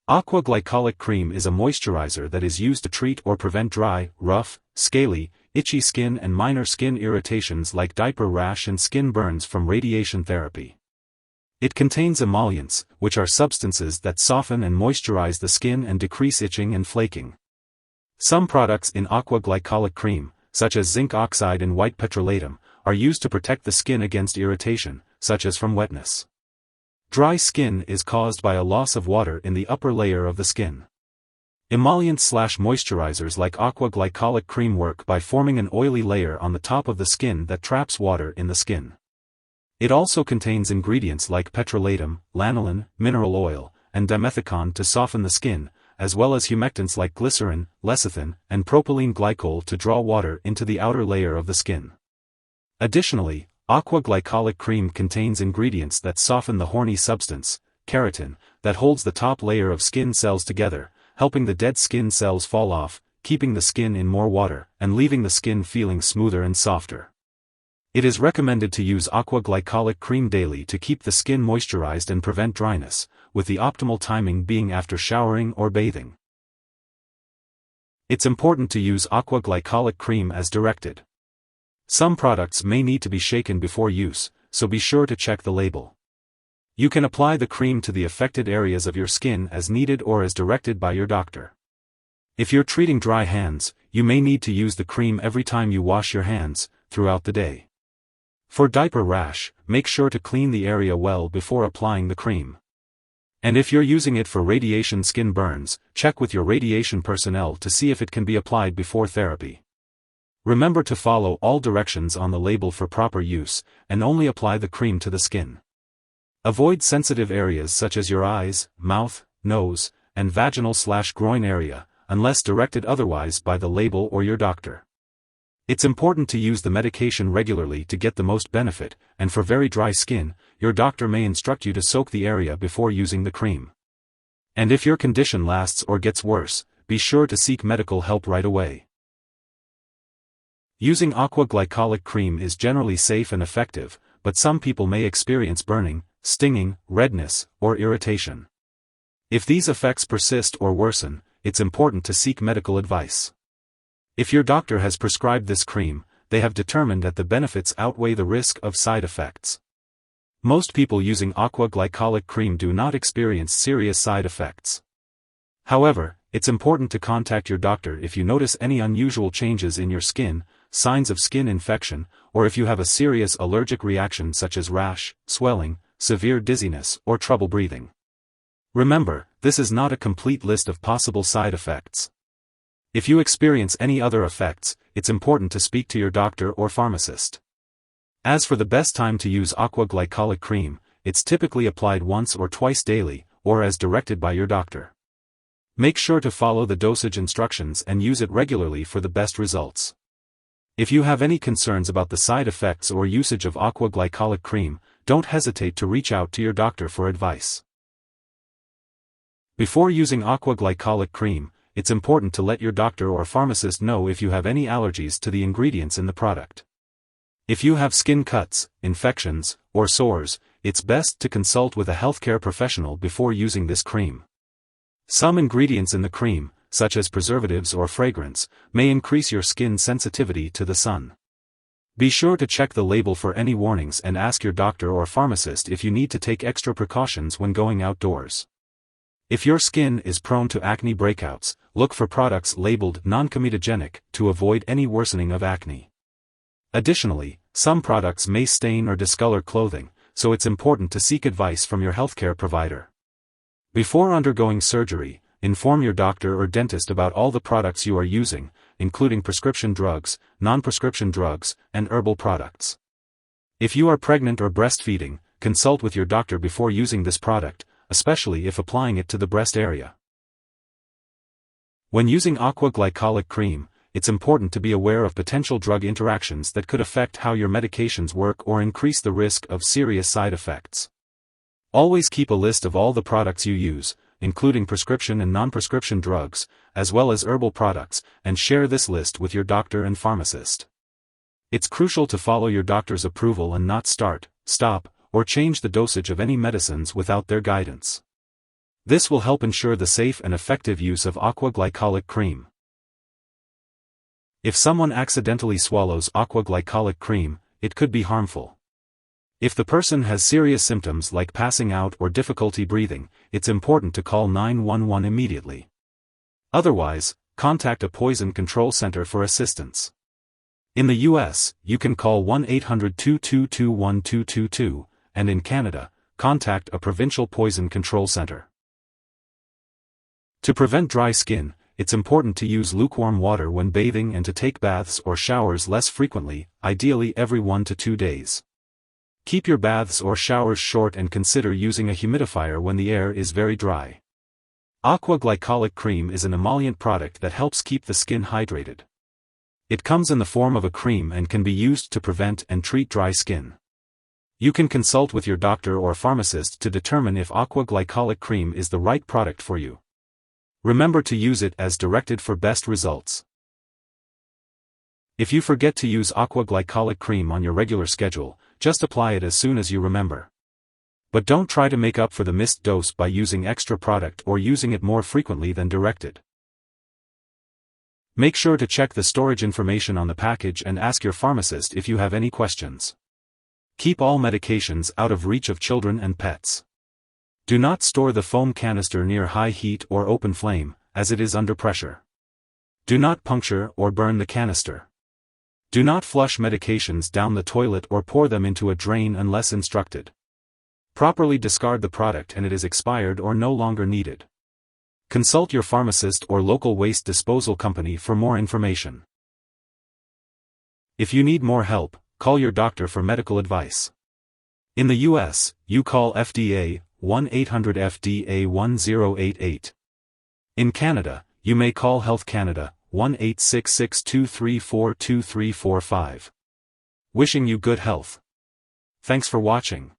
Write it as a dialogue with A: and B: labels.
A: Aqua Glycolic Cream is a moisturizer that is used to treat or prevent dry, rough, scaly, itchy skin and minor skin irritations like diaper rash and skin burns from radiation therapy. It contains emollients, which are substances that soften and moisturize the skin and decrease itching and flaking. Some products in Aqua Glycolic Cream, such as zinc oxide and white petrolatum, are used to protect the skin against irritation, such as from wetness. Dry skin is caused by a loss of water in the upper layer of the skin. Emollients/moisturizers like Aqua Glycolic Cream work by forming an oily layer on the top of the skin that traps water in the skin. It also contains ingredients like petrolatum, lanolin, mineral oil, and dimethicone to soften the skin, as well as humectants like glycerin, lecithin, and propylene glycol to draw water into the outer layer of the skin. Additionally, Aqua Glycolic Cream contains ingredients that soften the horny substance, keratin, that holds the top layer of skin cells together, helping the dead skin cells fall off, keeping the skin in more water, and leaving the skin feeling smoother and softer. It is recommended to use Aqua Glycolic Cream daily to keep the skin moisturized and prevent dryness, with the optimal timing being after showering or bathing. It's important to use Aqua Glycolic Cream as directed. Some products may need to be shaken before use, so be sure to check the label. You can apply the cream to the affected areas of your skin as needed or as directed by your doctor. If you're treating dry hands, you may need to use the cream every time you wash your hands, throughout the day. For diaper rash, make sure to clean the area well before applying the cream. And if you're using it for radiation skin burns, check with your radiation personnel to see if it can be applied before therapy. Remember to follow all directions on the label for proper use, and only apply the cream to the skin. Avoid sensitive areas such as your eyes, mouth, nose, and vaginal/groin area, unless directed otherwise by the label or your doctor. It's important to use the medication regularly to get the most benefit, and for very dry skin, your doctor may instruct you to soak the area before using the cream. And if your condition lasts or gets worse, be sure to seek medical help right away. Using Aqua Glycolic Cream is generally safe and effective, but some people may experience burning, stinging, redness, or irritation. If these effects persist or worsen, it's important to seek medical advice. If your doctor has prescribed this cream, they have determined that the benefits outweigh the risk of side effects. Most people using Aqua Glycolic Cream do not experience serious side effects. However, it's important to contact your doctor if you notice any unusual changes in your skin, signs of skin infection, or if you have a serious allergic reaction such as rash, swelling, severe dizziness, or trouble breathing. Remember, this is not a complete list of possible side effects. If you experience any other effects, it's important to speak to your doctor or pharmacist. As for the best time to use Aqua Glycolic Cream, it's typically applied once or twice daily, or as directed by your doctor. Make sure to follow the dosage instructions and use it regularly for the best results. If you have any concerns about the side effects or usage of Aqua Glycolic Cream, don't hesitate to reach out to your doctor for advice. Before using Aqua Glycolic Cream, it's important to let your doctor or pharmacist know if you have any allergies to the ingredients in the product. If you have skin cuts, infections, or sores, it's best to consult with a healthcare professional before using this cream. Some ingredients in the cream, such as preservatives or fragrance, may increase your skin sensitivity to the sun. Be sure to check the label for any warnings and ask your doctor or pharmacist if you need to take extra precautions when going outdoors. If your skin is prone to acne breakouts, look for products labeled non-comedogenic to avoid any worsening of acne. Additionally, some products may stain or discolor clothing, so it's important to seek advice from your healthcare provider. Before undergoing surgery, inform your doctor or dentist about all the products you are using, including prescription drugs, non-prescription drugs, and herbal products. If you are pregnant or breastfeeding, consult with your doctor before using this product, especially if applying it to the breast area. When using Aqua Glycolic Cream, it's important to be aware of potential drug interactions that could affect how your medications work or increase the risk of serious side effects. Always keep a list of all the products you use, including prescription and non-prescription drugs, as well as herbal products, and share this list with your doctor and pharmacist. It's crucial to follow your doctor's approval and not start, stop, or change the dosage of any medicines without their guidance. This will help ensure the safe and effective use of Aqua Glycolic Cream. If someone accidentally swallows Aqua Glycolic Cream, it could be harmful. If the person has serious symptoms like passing out or difficulty breathing, it's important to call 911 immediately. Otherwise, contact a poison control center for assistance. In the US, you can call 1-800-222-1222, and in Canada, contact a provincial poison control center. To prevent dry skin, it's important to use lukewarm water when bathing and to take baths or showers less frequently, ideally every 1 to 2 days. Keep your baths or showers short and consider using a humidifier when the air is very dry. Aqua Glycolic Cream is an emollient product that helps keep the skin hydrated. It comes in the form of a cream and can be used to prevent and treat dry skin. You can consult with your doctor or pharmacist to determine if Aqua Glycolic Cream is the right product for you. Remember to use it as directed for best results. If you forget to use Aqua Glycolic Cream on your regular schedule, just apply it as soon as you remember. But don't try to make up for the missed dose by using extra product or using it more frequently than directed. Make sure to check the storage information on the package and ask your pharmacist if you have any questions. Keep all medications out of reach of children and pets. Do not store the foam canister near high heat or open flame, as it is under pressure. Do not puncture or burn the canister. Do not flush medications down the toilet or pour them into a drain unless instructed. Properly discard the product and it is expired or no longer needed. Consult your pharmacist or local waste disposal company for more information. If you need more help, call your doctor for medical advice. In the US, you call FDA 1-800-FDA-1088. In Canada, you may call Health Canada 1-866-234-2345. Wishing you good health. Thanks for watching.